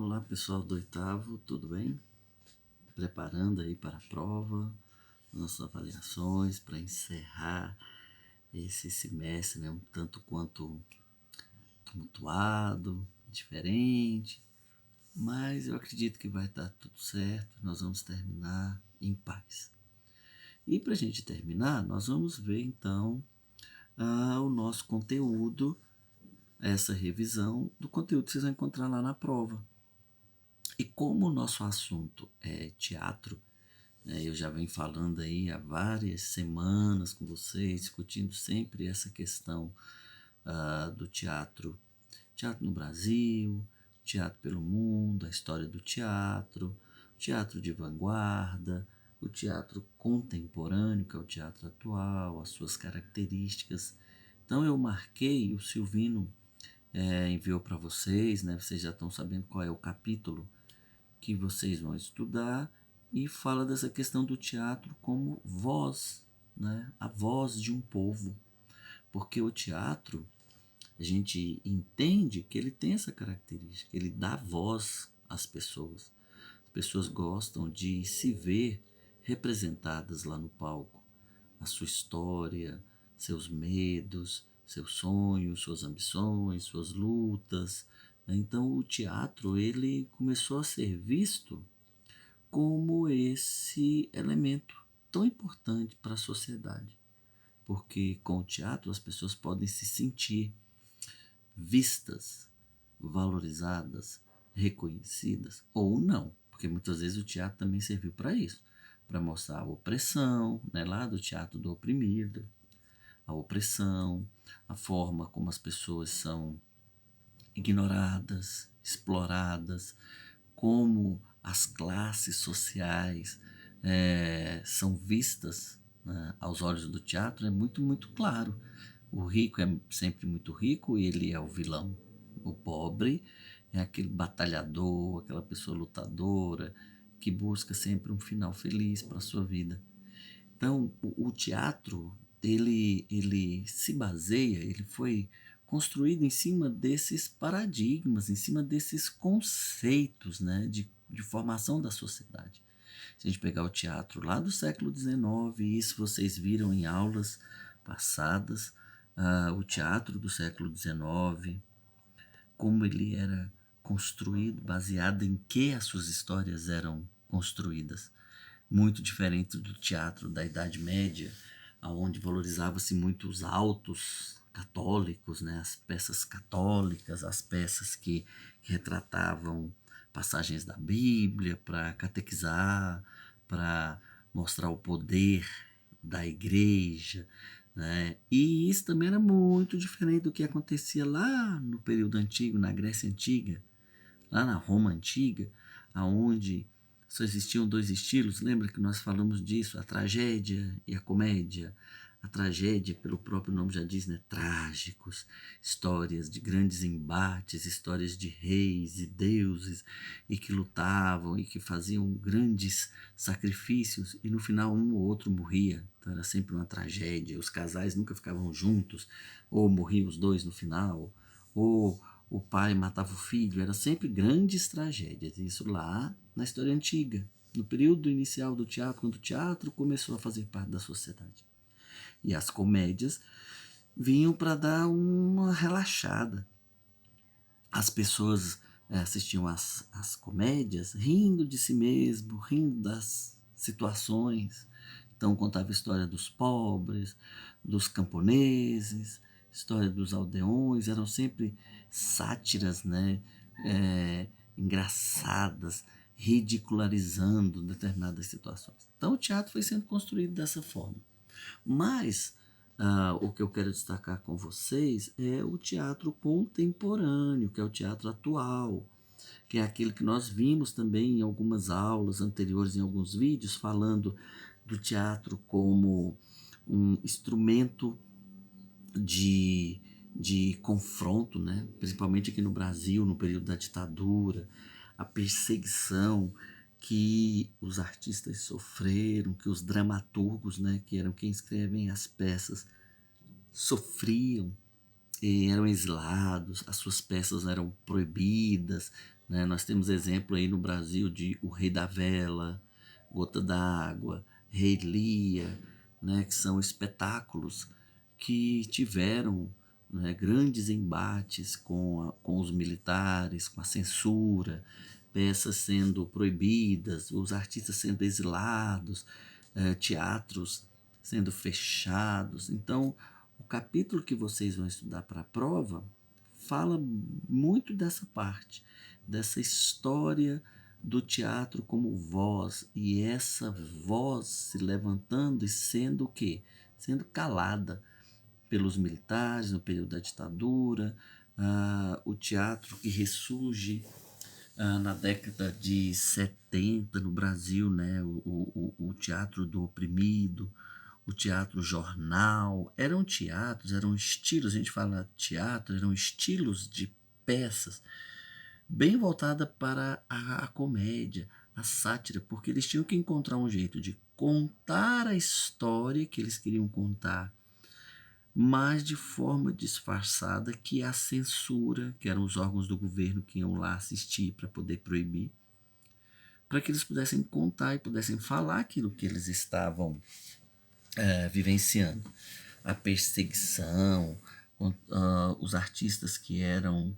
Olá pessoal do oitavo, tudo bem? Preparando aí para a prova, nossas avaliações para encerrar esse semestre, né? Um tanto quanto tumultuado, diferente, mas eu acredito que vai estar tudo certo, nós vamos terminar em paz. E para a gente terminar, nós vamos ver então o nosso conteúdo, essa revisão do conteúdo que vocês vão encontrar lá na prova. E como o nosso assunto é teatro, eu já venho falando aí há várias semanas com vocês, discutindo sempre essa questão do teatro. Teatro no Brasil, teatro pelo mundo, a história do teatro, teatro de vanguarda, o teatro contemporâneo, que é o teatro atual, as suas características. Então eu marquei, o Silvino enviou para vocês, né? Vocês já estão sabendo qual é o capítulo que vocês vão estudar, e fala dessa questão do teatro como voz, né? A voz de um povo. Porque o teatro, a gente entende que ele tem essa característica, ele dá voz às pessoas. As pessoas gostam de se ver representadas lá no palco. A sua história, seus medos, seus sonhos, suas ambições, suas lutas. Então o teatro ele começou a ser visto como esse elemento tão importante para a sociedade, porque com o teatro as pessoas podem se sentir vistas, valorizadas, reconhecidas ou não, porque muitas vezes o teatro também serviu para isso, para mostrar a opressão, né, lá do teatro do oprimido, a opressão, a forma como as pessoas são ignoradas, exploradas, como as classes sociais são vistas, né, aos olhos do teatro, é muito, muito claro. O rico é sempre muito rico e ele é o vilão. O pobre é aquele batalhador, aquela pessoa lutadora que busca sempre um final feliz para a sua vida. Então, o teatro, ele se baseia, ele foi construído em cima desses paradigmas, em cima desses conceitos, né, de formação da sociedade. Se a gente pegar o teatro lá do século XIX, isso vocês viram em aulas passadas, o teatro do século XIX, como ele era construído, baseado em que as suas histórias eram construídas. Muito diferente do teatro da Idade Média, onde valorizava-se muito os autos católicos, né? As peças católicas, as peças que retratavam passagens da Bíblia para catequizar, para mostrar o poder da igreja, né? E isso também era muito diferente do que acontecia lá no período antigo, na Grécia Antiga, lá na Roma Antiga, aonde só existiam dois estilos. Lembra que nós falamos disso, a tragédia e a comédia? A tragédia, pelo próprio nome já diz, né? Trágicos, histórias de grandes embates, histórias de reis e deuses, e que lutavam e que faziam grandes sacrifícios, e no final um ou outro morria. Então era sempre uma tragédia, os casais nunca ficavam juntos, ou morriam os dois no final, ou o pai matava o filho, era sempre grandes tragédias. Isso lá na história antiga, no período inicial do teatro, quando o teatro começou a fazer parte da sociedade. E as comédias vinham para dar uma relaxada. As pessoas assistiam às comédias rindo de si mesmo, rindo das situações. Então contava a história dos pobres, dos camponeses, história dos aldeões, eram sempre sátiras, né? Engraçadas, ridicularizando determinadas situações. Então o teatro foi sendo construído dessa forma. Mas o que eu quero destacar com vocês é o teatro contemporâneo, que é o teatro atual, que é aquele que nós vimos também em algumas aulas anteriores, em alguns vídeos, falando do teatro como um instrumento de, de confronto, né? Principalmente aqui no Brasil, no período da ditadura, a perseguição que os artistas sofreram, que os dramaturgos, né, que eram quem escrevem as peças, sofriam. eram exilados, as suas peças eram proibidas, né? Nós temos exemplo aí no Brasil de O Rei da Vela, Gota d'Água, Rei Lear, né? Que são espetáculos que tiveram, né, grandes embates com os militares, com a censura, peças sendo proibidas, os artistas sendo exilados, teatros sendo fechados. Então, o capítulo que vocês vão estudar para a prova fala muito dessa parte, dessa história do teatro como voz, e essa voz se levantando e sendo o quê? Sendo calada pelos militares no período da ditadura, o teatro que ressurge na década de 70 no Brasil, né? O teatro do oprimido, o teatro jornal, eram teatros, eram estilos, a gente fala teatro, eram estilos de peças bem voltada para a comédia, a sátira, porque eles tinham que encontrar um jeito de contar a história que eles queriam contar, mas de forma disfarçada, que a censura, que eram os órgãos do governo que iam lá assistir para poder proibir, para que eles pudessem contar e pudessem falar aquilo que eles estavam vivenciando. A perseguição, os artistas que eram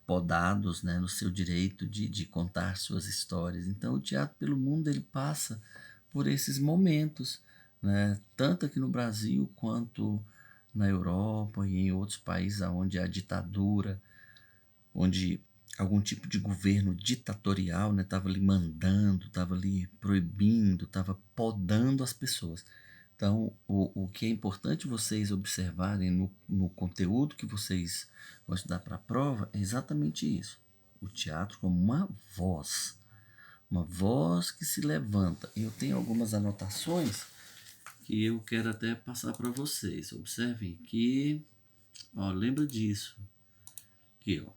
podados, né, no seu direito de contar suas histórias. Então, o teatro pelo mundo ele passa por esses momentos, né, tanto aqui no Brasil quanto na Europa e em outros países onde a ditadura, onde algum tipo de governo ditatorial estava ali mandando, estava ali proibindo, estava podando as pessoas. Então, o que é importante vocês observarem no conteúdo que vocês vão estudar para a prova é exatamente isso. O teatro como uma voz que se levanta. Eu tenho algumas anotações que eu quero até passar para vocês. Observem que, ó, lembra disso. Aqui, ó,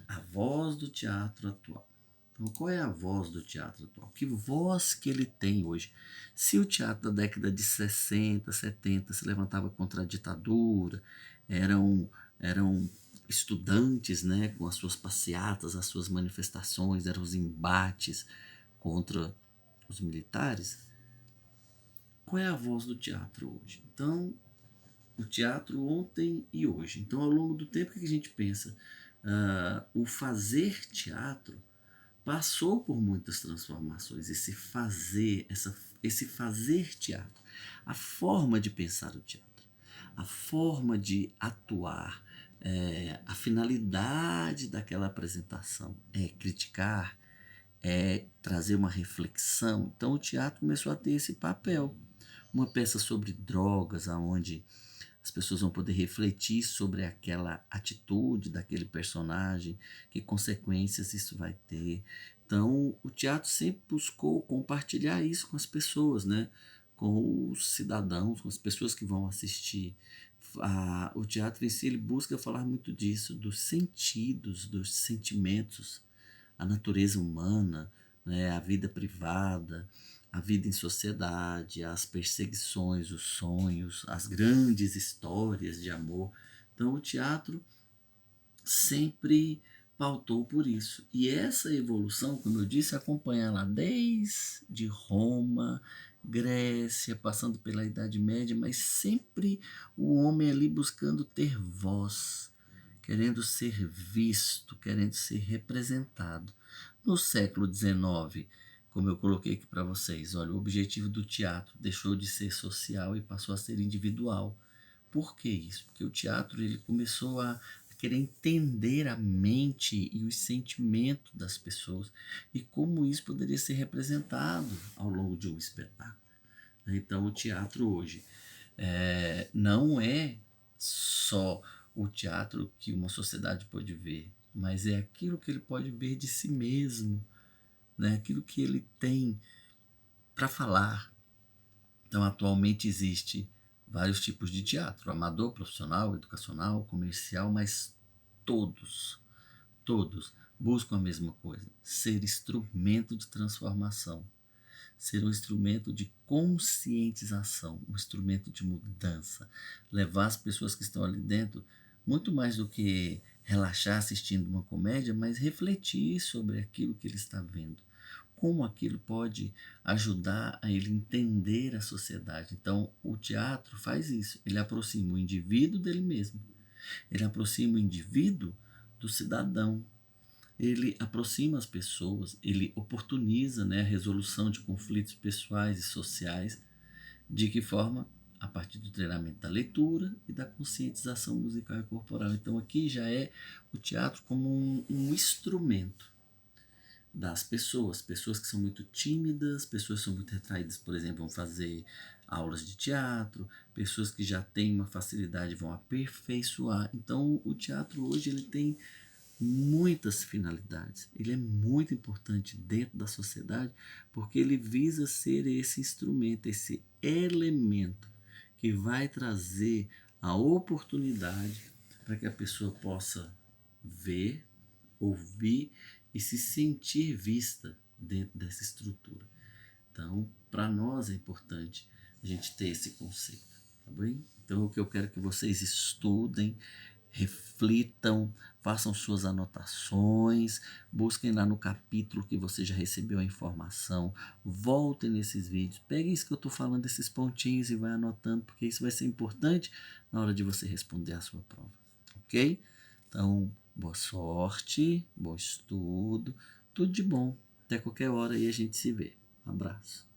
a voz do teatro atual. Então, qual é a voz do teatro atual? Que voz que ele tem hoje? Se o teatro da década de 60, 70 se levantava contra a ditadura, eram estudantes, né, com as suas passeatas, as suas manifestações, eram os embates contra os militares, qual é a voz do teatro hoje? Então, o teatro ontem e hoje. Então, ao longo do tempo que a gente pensa, o fazer teatro passou por muitas transformações. Esse fazer teatro, a forma de pensar o teatro, a forma de atuar, a finalidade daquela apresentação é criticar, é trazer uma reflexão. Então, o teatro começou a ter esse papel. Uma peça sobre drogas, aonde as pessoas vão poder refletir sobre aquela atitude daquele personagem, que consequências isso vai ter. Então, o teatro sempre buscou compartilhar isso com as pessoas, né? Com os cidadãos, com as pessoas que vão assistir. O teatro em si ele busca falar muito disso, dos sentidos, dos sentimentos, a natureza humana, né? A vida privada, a vida em sociedade, as perseguições, os sonhos, as grandes histórias de amor. Então, o teatro sempre pautou por isso. E essa evolução, como eu disse, acompanha lá desde Roma, Grécia, passando pela Idade Média, mas sempre o homem ali buscando ter voz, querendo ser visto, querendo ser representado. No século XIX, como eu coloquei aqui para vocês, olha, o objetivo do teatro deixou de ser social e passou a ser individual. Por que isso? Porque o teatro ele começou a querer entender a mente e os sentimentos das pessoas e como isso poderia ser representado ao longo de um espetáculo. Então, o teatro hoje não é só o teatro que uma sociedade pode ver, mas é aquilo que ele pode ver de si mesmo, né? Aquilo que ele tem para falar. Então, atualmente existe vários tipos de teatro, amador, profissional, educacional, comercial, mas todos buscam a mesma coisa, ser instrumento de transformação, ser um instrumento de conscientização, um instrumento de mudança, levar as pessoas que estão ali dentro muito mais do que relaxar assistindo uma comédia, mas refletir sobre aquilo que ele está vendo. Como aquilo pode ajudar a ele entender a sociedade. Então, o teatro faz isso. Ele aproxima o indivíduo dele mesmo. Ele aproxima o indivíduo do cidadão. Ele aproxima as pessoas, ele oportuniza, né, a resolução de conflitos pessoais e sociais. De que forma? A partir do treinamento da leitura e da conscientização musical e corporal. Então, aqui já é o teatro como um instrumento das pessoas. Pessoas que são muito tímidas, pessoas que são muito retraídas, por exemplo, vão fazer aulas de teatro, pessoas que já têm uma facilidade vão aperfeiçoar. Então, o teatro hoje ele tem muitas finalidades. Ele é muito importante dentro da sociedade porque ele visa ser esse instrumento, esse elemento que vai trazer a oportunidade para que a pessoa possa ver, ouvir e se sentir vista dentro dessa estrutura. Então, para nós é importante a gente ter esse conceito, tá bem? Então, o que eu quero que vocês estudem, reflitam, façam suas anotações, busquem lá no capítulo que você já recebeu a informação, voltem nesses vídeos, peguem isso que eu estou falando, esses pontinhos e vai anotando, porque isso vai ser importante na hora de você responder a sua prova, ok? Então, boa sorte, bom estudo, tudo de bom. Até qualquer hora e a gente se vê. Um abraço.